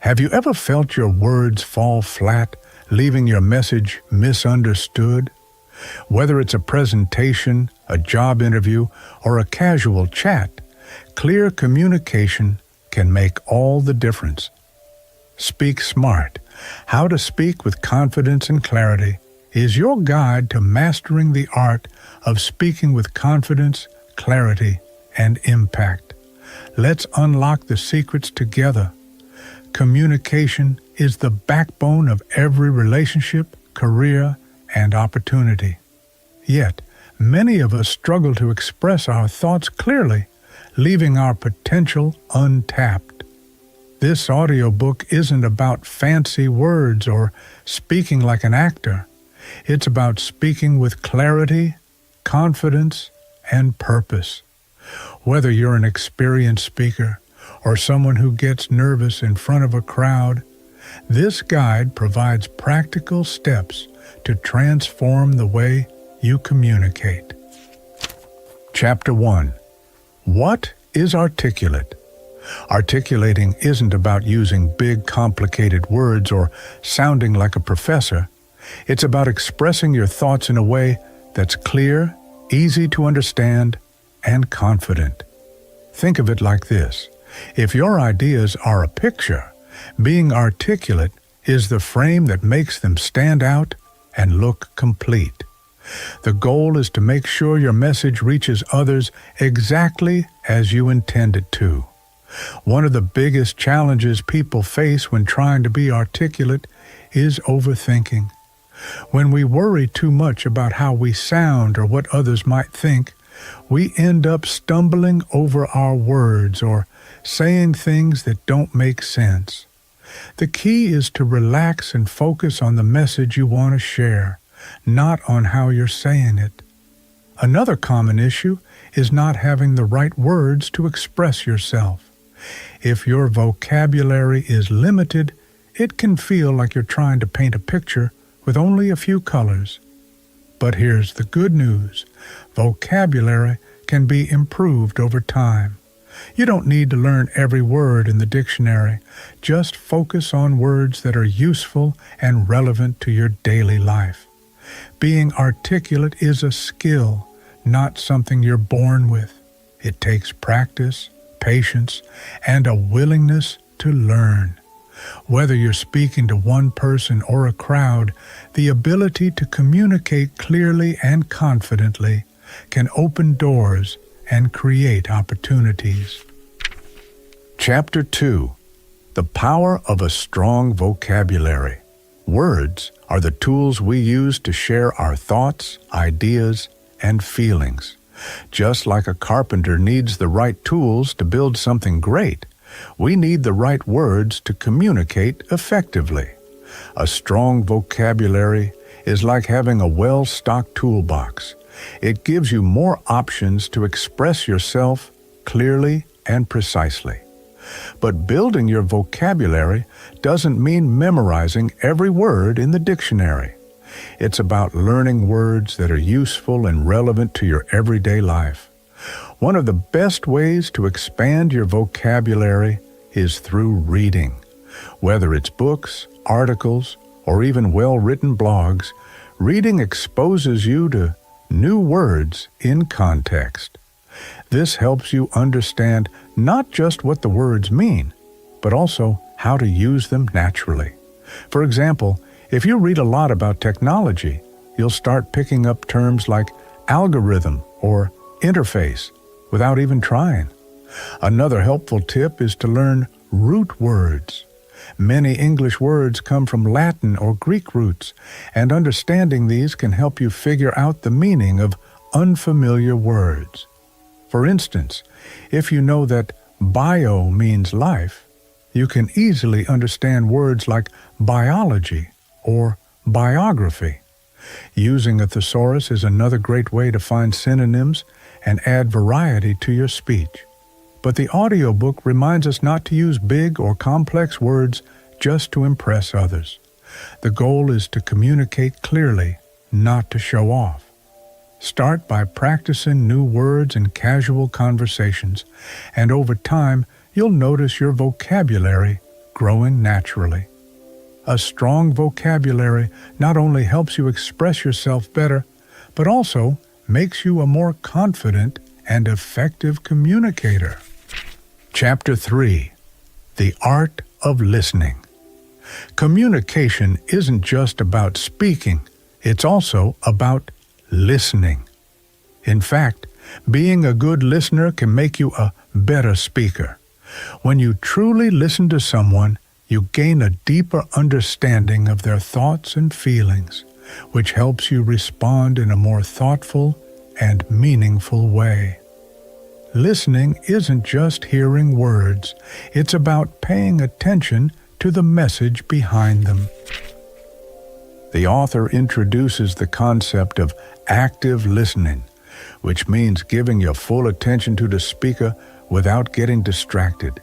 Have you ever felt your words fall flat, leaving your message misunderstood? Whether it's a presentation, a job interview, or a casual chat, clear communication can make all the difference. Speak Smart, How to Speak with Confidence and Clarity, is your guide to mastering the art of speaking with confidence, clarity, and impact. Let's unlock the secrets together. Communication is the backbone of every relationship, career, and opportunity. Yet, many of us struggle to express our thoughts clearly, leaving our potential untapped. This audiobook isn't about fancy words or speaking like an actor. It's about speaking with clarity, confidence, and purpose. Whether you're an experienced speaker or someone who gets nervous in front of a crowd, this guide provides practical steps to transform the way you communicate. Chapter 1. What is articulate? Articulating isn't about using big, complicated words or sounding like a professor. It's about expressing your thoughts in a way that's clear, easy to understand, and confident. Think of it like this. If your ideas are a picture, being articulate is the frame that makes them stand out and look complete. The goal is to make sure your message reaches others exactly as you intend it to. One of the biggest challenges people face when trying to be articulate is overthinking. When we worry too much about how we sound or what others might think, we end up stumbling over our words or saying things that don't make sense. The key is to relax and focus on the message you want to share, not on how you're saying it. Another common issue is not having the right words to express yourself. If your vocabulary is limited, it can feel like you're trying to paint a picture with only a few colors. But here's the good news. Vocabulary can be improved over time. You don't need to learn every word in the dictionary. Just focus on words that are useful and relevant to your daily life. Being articulate is a skill, not something you're born with. It takes practice, patience, and a willingness to learn. Whether you're speaking to one person or a crowd, the ability to communicate clearly and confidently can open doors and create opportunities. Chapter 2. The Power of a Strong Vocabulary. Words are the tools we use to share our thoughts, ideas, and feelings. Just like a carpenter needs the right tools to build something great, we need the right words to communicate effectively. A strong vocabulary is like having a well-stocked toolbox. It gives you more options to express yourself clearly and precisely. But building your vocabulary doesn't mean memorizing every word in the dictionary. It's about learning words that are useful and relevant to your everyday life. One of the best ways to expand your vocabulary is through reading. Whether it's books, articles, or even well-written blogs, reading exposes you to new words in context. This helps you understand not just what the words mean, but also how to use them naturally. For example, if you read a lot about technology, you'll start picking up terms like algorithm or interface without even trying. Another helpful tip is to learn root words. Many English words come from Latin or Greek roots, and understanding these can help you figure out the meaning of unfamiliar words. For instance, if you know that bio means life, you can easily understand words like biology or biography. Using a thesaurus is another great way to find synonyms and add variety to your speech. But the audiobook reminds us not to use big or complex words just to impress others. The goal is to communicate clearly, not to show off. Start by practicing new words in casual conversations, and over time, you'll notice your vocabulary growing naturally. A strong vocabulary not only helps you express yourself better, but also makes you a more confident and effective communicator. Chapter 3. The Art of Listening. Communication isn't just about speaking, it's also about listening. In fact, being a good listener can make you a better speaker. When you truly listen to someone, you gain a deeper understanding of their thoughts and feelings, which helps you respond in a more thoughtful and meaningful way. Listening isn't just hearing words, it's about paying attention to the message behind them. The author introduces the concept of active listening, which means giving your full attention to the speaker without getting distracted.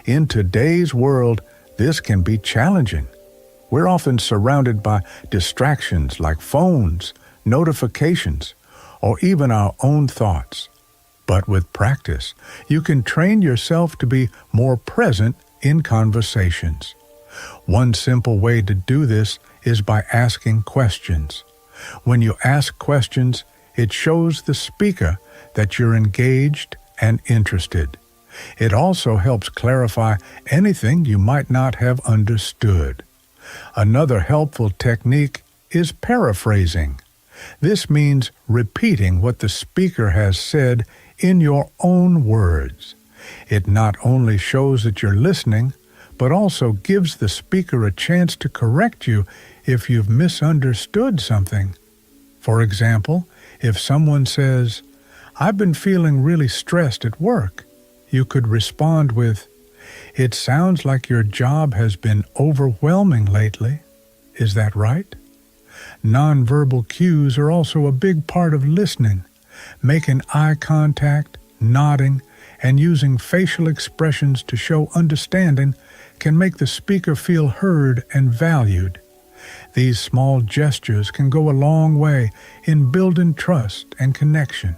In today's world, this can be challenging. We're often surrounded by distractions like phones, notifications, or even our own thoughts. But with practice, you can train yourself to be more present in conversations. One simple way to do this is by asking questions. When you ask questions, it shows the speaker that you're engaged and interested. It also helps clarify anything you might not have understood. Another helpful technique is paraphrasing. This means repeating what the speaker has said in your own words. It not only shows that you're listening, but also gives the speaker a chance to correct you if you've misunderstood something. For example, if someone says, "I've been feeling really stressed at work," you could respond with, "It sounds like your job has been overwhelming lately. Is that right?" Nonverbal cues are also a big part of listening. Making eye contact, nodding, and using facial expressions to show understanding can make the speaker feel heard and valued. These small gestures can go a long way in building trust and connection.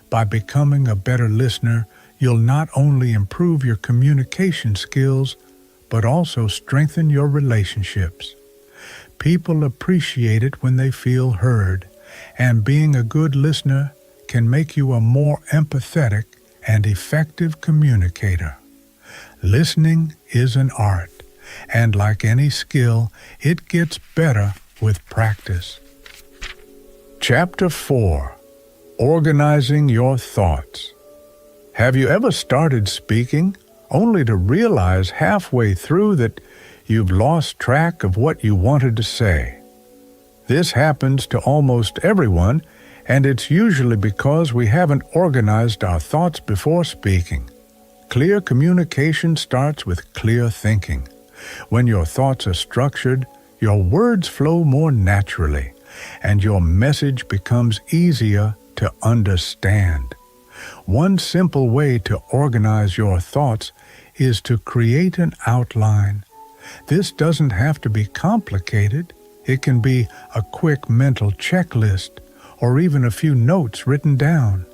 By becoming a better listener, you'll not only improve your communication skills, but also strengthen your relationships. People appreciate it when they feel heard, and being a good listener can make you a more empathetic and effective communicator. Listening is an art, and like any skill, it gets better with practice. Chapter 4. Organizing Your Thoughts. Have you ever started speaking only to realize halfway through that you've lost track of what you wanted to say? This happens to almost everyone, and it's usually because we haven't organized our thoughts before speaking. Clear communication starts with clear thinking. When your thoughts are structured, your words flow more naturally, and your message becomes easier to understand. One simple way to organize your thoughts is to create an outline. This doesn't have to be complicated. It can be a quick mental checklist or even a few notes written down.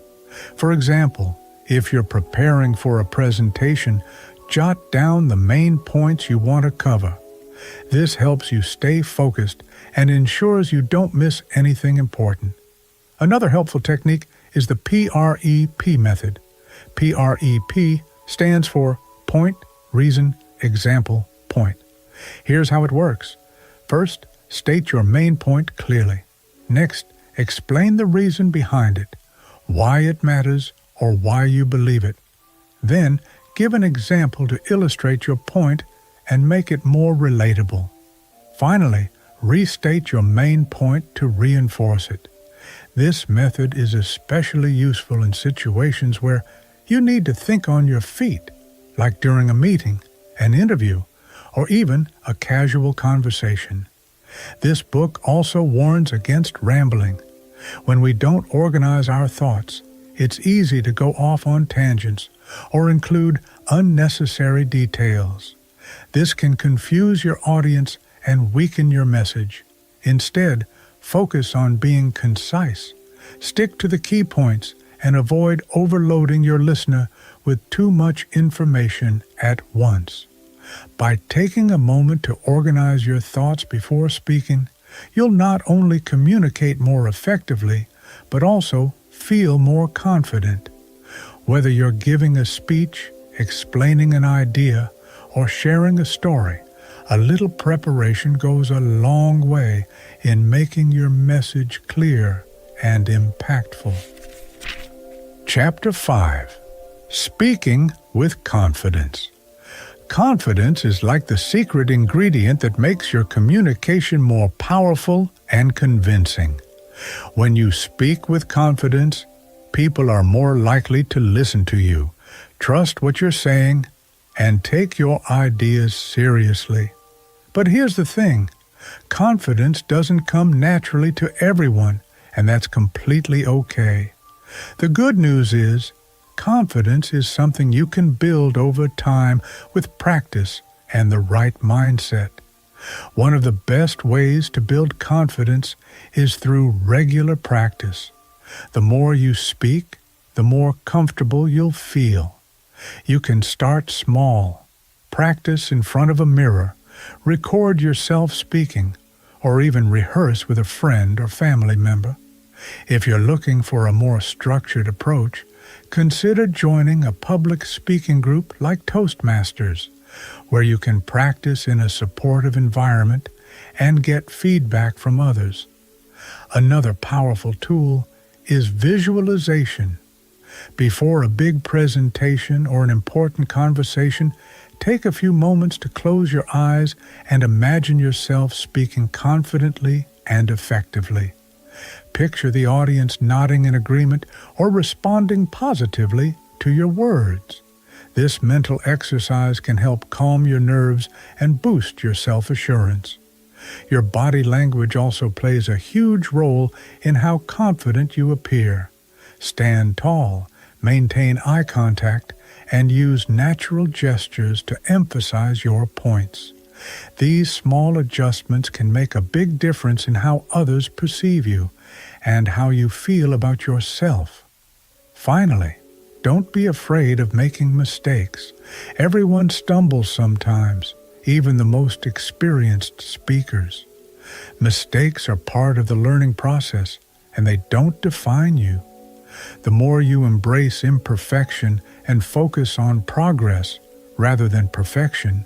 For example, if you're preparing for a presentation, jot down the main points you want to cover. This helps you stay focused and ensures you don't miss anything important. Another helpful technique is the PREP method. PREP stands for point, reason, example, point. Here's how it works. First, state your main point clearly. Next, explain the reason behind it, why it matters, or why you believe it. Then, give an example to illustrate your point and make it more relatable. Finally, restate your main point to reinforce it. This method is especially useful in situations where you need to think on your feet, like during a meeting, an interview, or even a casual conversation. This book also warns against rambling. When we don't organize our thoughts, it's easy to go off on tangents or include unnecessary details. This can confuse your audience and weaken your message. Instead, focus on being concise. Stick to the key points and avoid overloading your listener with too much information at once. By taking a moment to organize your thoughts before speaking, you'll not only communicate more effectively, but also feel more confident. Whether you're giving a speech, explaining an idea, or sharing a story, a little preparation goes a long way in making your message clear and impactful. Chapter 5. Speaking with Confidence. Confidence is like the secret ingredient that makes your communication more powerful and convincing. When you speak with confidence, people are more likely to listen to you, trust what you're saying, and take your ideas seriously. But here's the thing, confidence doesn't come naturally to everyone, and that's completely okay. The good news is, confidence is something you can build over time with practice and the right mindset. One of the best ways to build confidence is through regular practice. The more you speak, the more comfortable you'll feel. You can start small. Practice in front of a mirror, record yourself speaking, or even rehearse with a friend or family member. If you're looking for a more structured approach, consider joining a public speaking group like Toastmasters, where you can practice in a supportive environment and get feedback from others. Another powerful tool is visualization. Before a big presentation or an important conversation, take a few moments to close your eyes and imagine yourself speaking confidently and effectively. Picture the audience nodding in agreement or responding positively to your words. This mental exercise can help calm your nerves and boost your self-assurance. Your body language also plays a huge role in how confident you appear. Stand tall, maintain eye contact, and use natural gestures to emphasize your points. These small adjustments can make a big difference in how others perceive you and how you feel about yourself. Finally, don't be afraid of making mistakes. Everyone stumbles sometimes, even the most experienced speakers. Mistakes are part of the learning process, and they don't define you. The more you embrace imperfection and focus on progress rather than perfection,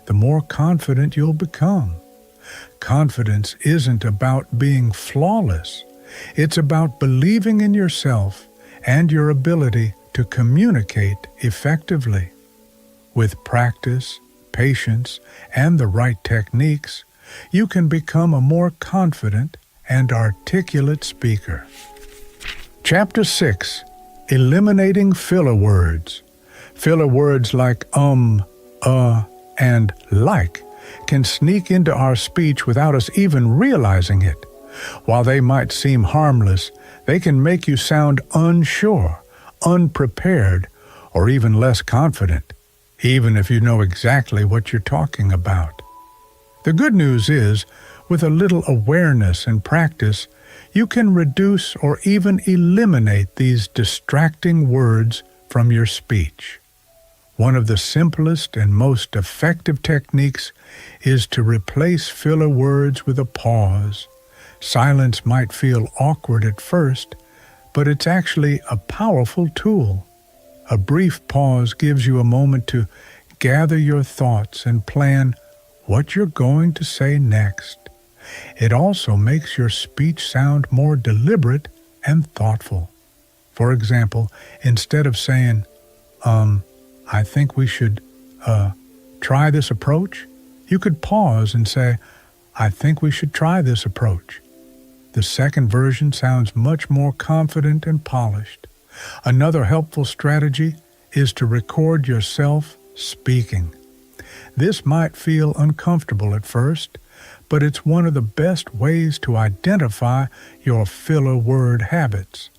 the more confident you'll become. Confidence isn't about being flawless. It's about believing in yourself and your ability to communicate effectively. With practice, patience, and the right techniques, you can become a more confident and articulate speaker. Chapter 6. Eliminating filler words. Filler words like and like can sneak into our speech without us even realizing it. While they might seem harmless, they can make you sound unsure, unprepared, or even less confident, even if you know exactly what you're talking about. The good news is, with a little awareness and practice, you can reduce or even eliminate these distracting words from your speech. One of the simplest and most effective techniques is to replace filler words with a pause. Silence might feel awkward at first, but it's actually a powerful tool. A brief pause gives you a moment to gather your thoughts and plan what you're going to say next. It also makes your speech sound more deliberate and thoughtful. For example, instead of saying, I think we should try this approach, you could pause and say, I think we should try this approach. The second version sounds much more confident and polished. Another helpful strategy is to record yourself speaking. This might feel uncomfortable at first, but it's one of the best ways to identify your filler word habits.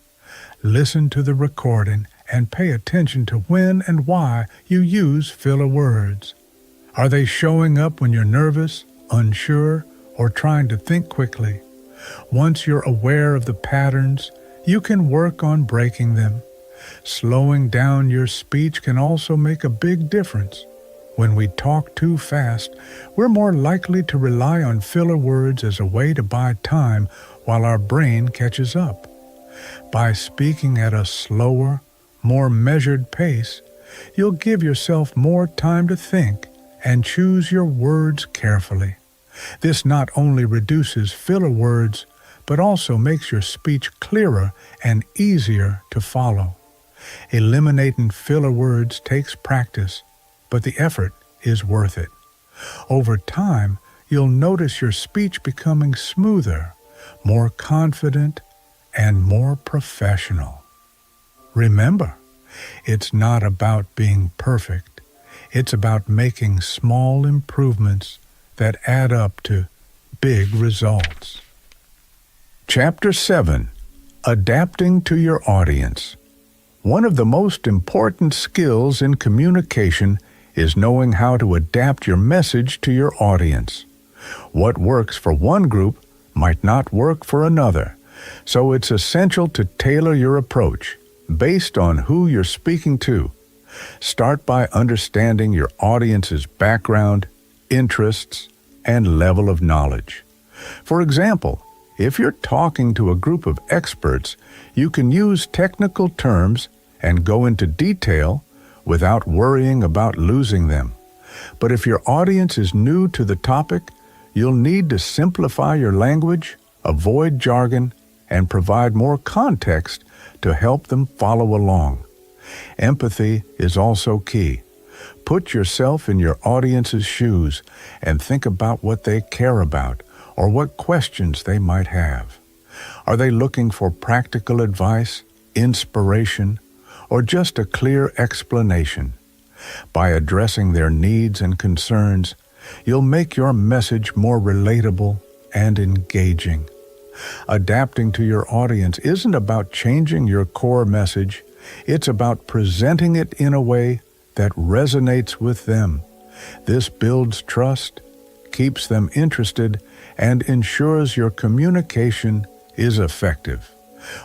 Listen to the recording and pay attention to when and why you use filler words. Are they showing up when you're nervous, unsure, or trying to think quickly? Once you're aware of the patterns, you can work on breaking them. Slowing down your speech can also make a big difference. When we talk too fast, we're more likely to rely on filler words as a way to buy time while our brain catches up. By speaking at a slower, more measured pace, you'll give yourself more time to think and choose your words carefully. This not only reduces filler words, but also makes your speech clearer and easier to follow. Eliminating filler words takes practice, but the effort is worth it. Over time, you'll notice your speech becoming smoother, more confident, and more professional. Remember, it's not about being perfect. It's about making small improvements that add up to big results. Chapter 7. Adapting to your audience. One of the most important skills in communication is knowing how to adapt your message to your audience. What works for one group might not work for another, so it's essential to tailor your approach based on who you're speaking to. Start by understanding your audience's background, interests, and level of knowledge. For example, if you're talking to a group of experts, you can use technical terms and go into detail without worrying about losing them. But if your audience is new to the topic, you'll need to simplify your language, avoid jargon, and provide more context to help them follow along. Empathy is also key. Put yourself in your audience's shoes and think about what they care about or what questions they might have. Are they looking for practical advice, inspiration, or just a clear explanation? By addressing their needs and concerns, you'll make your message more relatable and engaging. Adapting to your audience isn't about changing your core message. It's about presenting it in a way that resonates with them. This builds trust, keeps them interested, and ensures your communication is effective.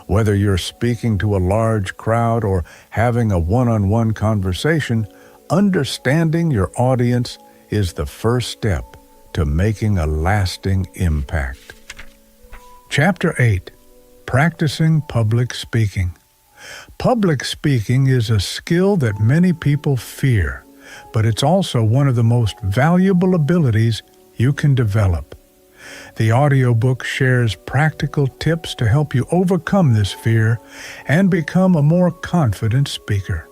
Whether you're speaking to a large crowd or having a one-on-one conversation, understanding your audience is the first step to making a lasting impact. Chapter 8. Practicing Public Speaking. Public speaking is a skill that many people fear, but it's also one of the most valuable abilities you can develop. The audiobook shares practical tips to help you overcome this fear and become a more confident speaker.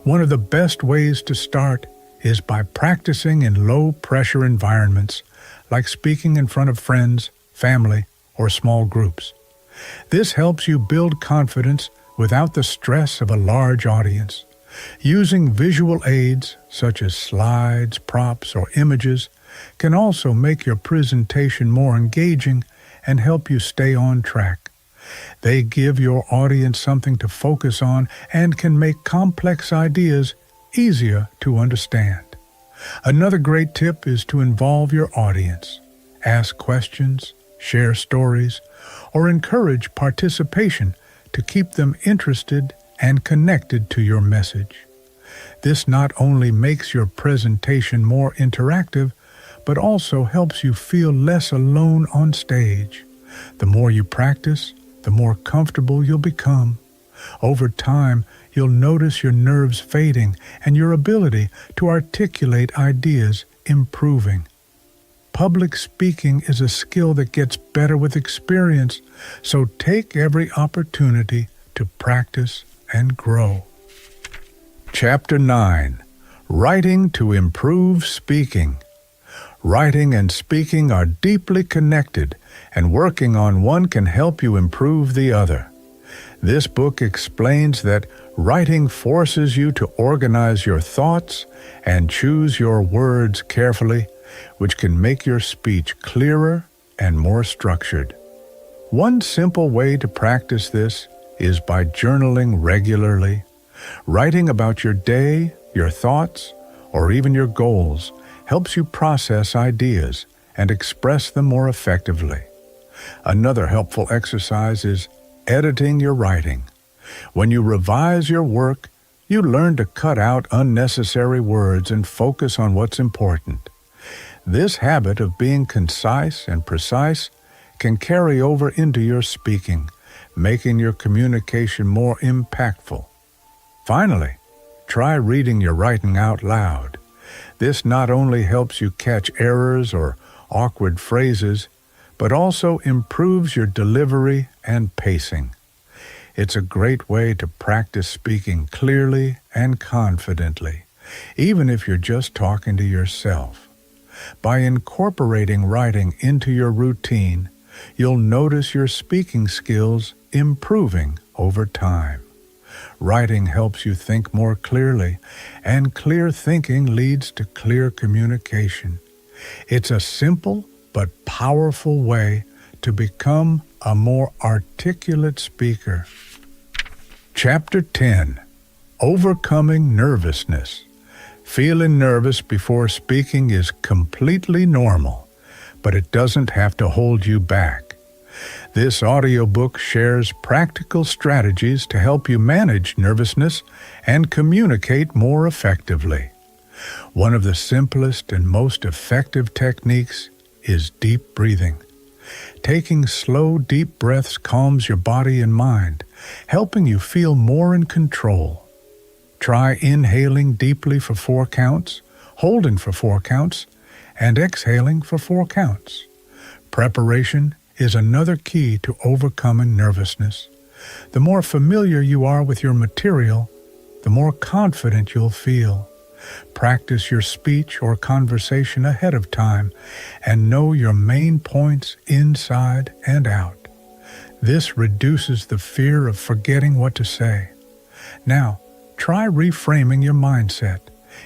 One of the best ways to start is by practicing in low-pressure environments, like speaking in front of friends, family, or small groups. This helps you build confidence without the stress of a large audience. Using visual aids, such as slides, props, or images, can also make your presentation more engaging and help you stay on track. They give your audience something to focus on and can make complex ideas easier to understand. Another great tip is to involve your audience. Ask questions, share stories, or encourage participation to keep them interested and connected to your message. This not only makes your presentation more interactive, but also helps you feel less alone on stage. The more you practice, the more comfortable you'll become. Over time, you'll notice your nerves fading and your ability to articulate ideas improving. Public speaking is a skill that gets better with experience, so take every opportunity to practice and grow. Chapter 9. Writing to Improve Speaking. Writing and speaking are deeply connected, and working on one can help you improve the other. This book explains that writing forces you to organize your thoughts and choose your words carefully, which can make your speech clearer and more structured. One simple way to practice this is by journaling regularly. Writing about your day, your thoughts, or even your goals helps you process ideas and express them more effectively. Another helpful exercise is editing your writing. When you revise your work, You learn to cut out unnecessary words and focus on what's important. This habit of being concise and precise can carry over into your speaking, making your communication more impactful. Finally, try reading your writing out loud. This not only helps you catch errors or awkward phrases, but also improves your delivery and pacing. It's a great way to practice speaking clearly and confidently, even if you're just talking to yourself. By incorporating writing into your routine, you'll notice your speaking skills improving over time. Writing helps you think more clearly, and clear thinking leads to clear communication. It's a simple but powerful way to become a more articulate speaker. Chapter 10. Overcoming Nervousness. Feeling nervous before speaking is completely normal, but it doesn't have to hold you back. This audiobook shares practical strategies to help you manage nervousness and communicate more effectively. One of the simplest and most effective techniques is deep breathing. Taking slow, deep breaths calms your body and mind, helping you feel more in control. Try inhaling deeply for 4 counts, holding for 4 counts, and exhaling for 4 counts. Preparation is another key to overcoming nervousness. The more familiar you are with your material, the more confident you'll feel. Practice your speech or conversation ahead of time and know your main points inside and out. This reduces the fear of forgetting what to say. Now, try reframing your mindset.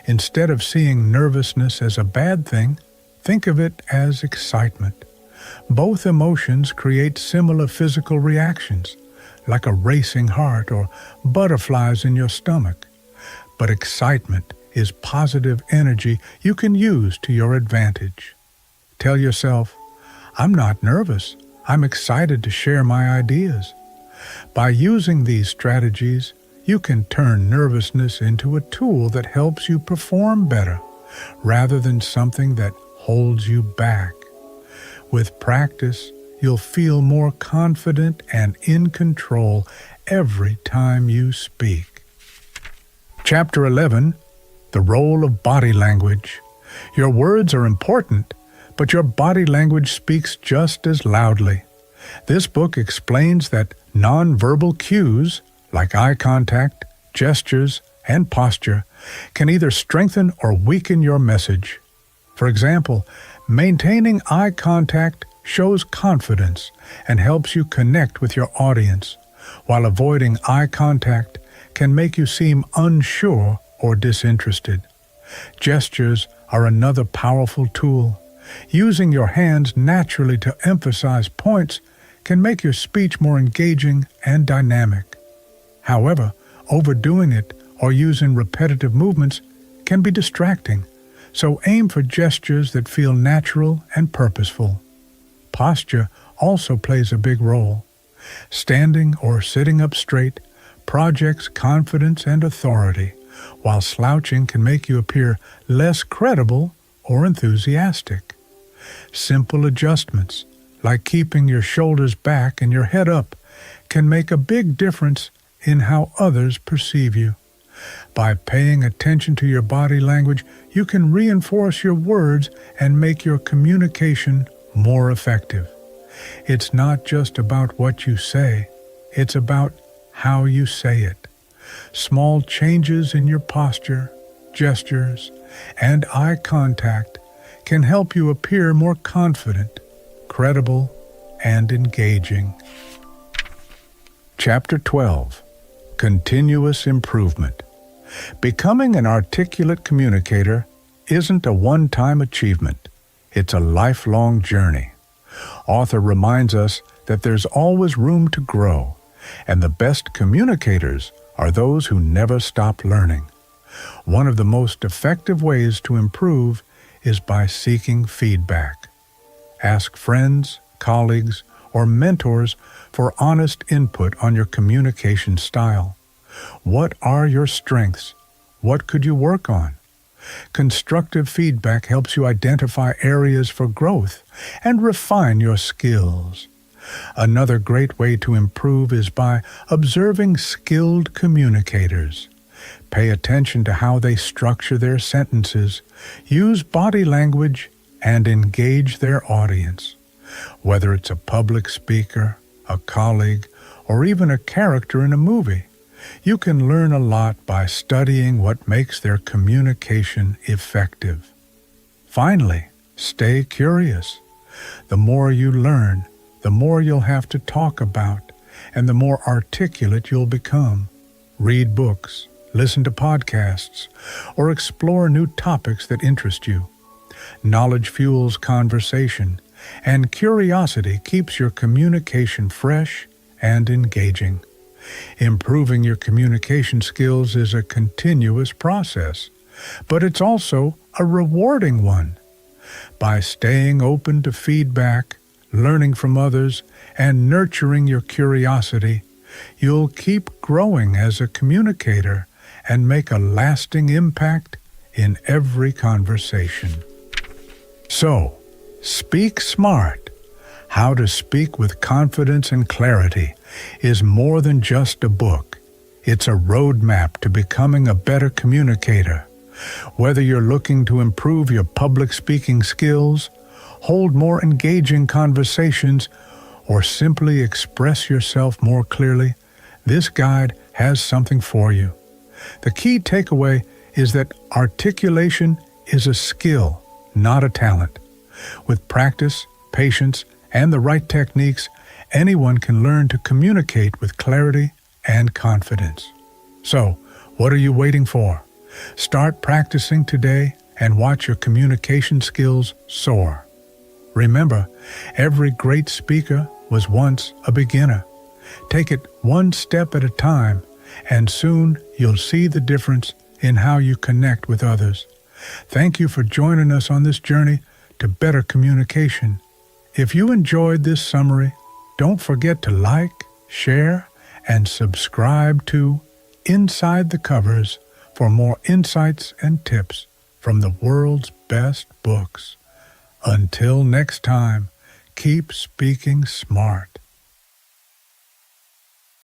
Instead of seeing nervousness as a bad thing, think of it as excitement. Both emotions create similar physical reactions, like a racing heart or butterflies in your stomach. But excitement is positive energy you can use to your advantage. Tell yourself, I'm not nervous. I'm excited to share my ideas. By using these strategies, you can turn nervousness into a tool that helps you perform better, rather than something that holds you back. With practice, you'll feel more confident and in control every time you speak. Chapter 11. The Role of Body Language. Your words are important, but your body language speaks just as loudly. This book explains that nonverbal cues, like eye contact, gestures, and posture, can either strengthen or weaken your message. For example, maintaining eye contact shows confidence and helps you connect with your audience, while avoiding eye contact can make you seem unsure or disinterested. Gestures are another powerful tool. Using your hands naturally to emphasize points can make your speech more engaging and dynamic. However, overdoing it or using repetitive movements can be distracting, so aim for gestures that feel natural and purposeful. Posture also plays a big role. Standing or sitting up straight projects confidence and authority, while slouching can make you appear less credible or enthusiastic. Simple adjustments, like keeping your shoulders back and your head up, can make a big difference in how others perceive you. By paying attention to your body language, you can reinforce your words and make your communication more effective. It's not just about what you say, it's about how you say it. Small changes in your posture, gestures, and eye contact can help you appear more confident, credible, and engaging. Chapter 12. Continuous Improvement. Becoming an articulate communicator isn't a one-time achievement. It's a lifelong journey. Author reminds us that there's always room to grow, and the best communicators are those who never stop learning. One of the most effective ways to improve is by seeking feedback. Ask friends, colleagues, or mentors for honest input on your communication style. What are your strengths? What could you work on? Constructive feedback helps you identify areas for growth and refine your skills. Another great way to improve is by observing skilled communicators. Pay attention to how they structure their sentences, use body language, and engage their audience. Whether it's a public speaker, a colleague, or even a character in a movie, you can learn a lot by studying what makes their communication effective. Finally, stay curious. The more you learn, the more you'll have to talk about, and the more articulate you'll become. Read books, listen to podcasts, or explore new topics that interest you. Knowledge fuels conversation, and curiosity keeps your communication fresh and engaging. Improving your communication skills is a continuous process, but it's also a rewarding one. By staying open to feedback, learning from others, and nurturing your curiosity, you'll keep growing as a communicator and make a lasting impact in every conversation. So, speak smart. How to Speak with Confidence and Clarity is more than just a book. It's a roadmap to becoming a better communicator. Whether you're looking to improve your public speaking skills, hold more engaging conversations, or simply express yourself more clearly, this guide has something for you. The key takeaway is that articulation is a skill, not a talent. With practice, patience, and the right techniques, anyone can learn to communicate with clarity and confidence. So, what are you waiting for? Start practicing today and watch your communication skills soar. Remember, every great speaker was once a beginner. Take it one step at a time, and soon you'll see the difference in how you connect with others. Thank you for joining us on this journey to better communication. If you enjoyed this summary, don't forget to like, share, and subscribe to Inside the Covers for more insights and tips from the world's best books. Until next time, keep speaking smart.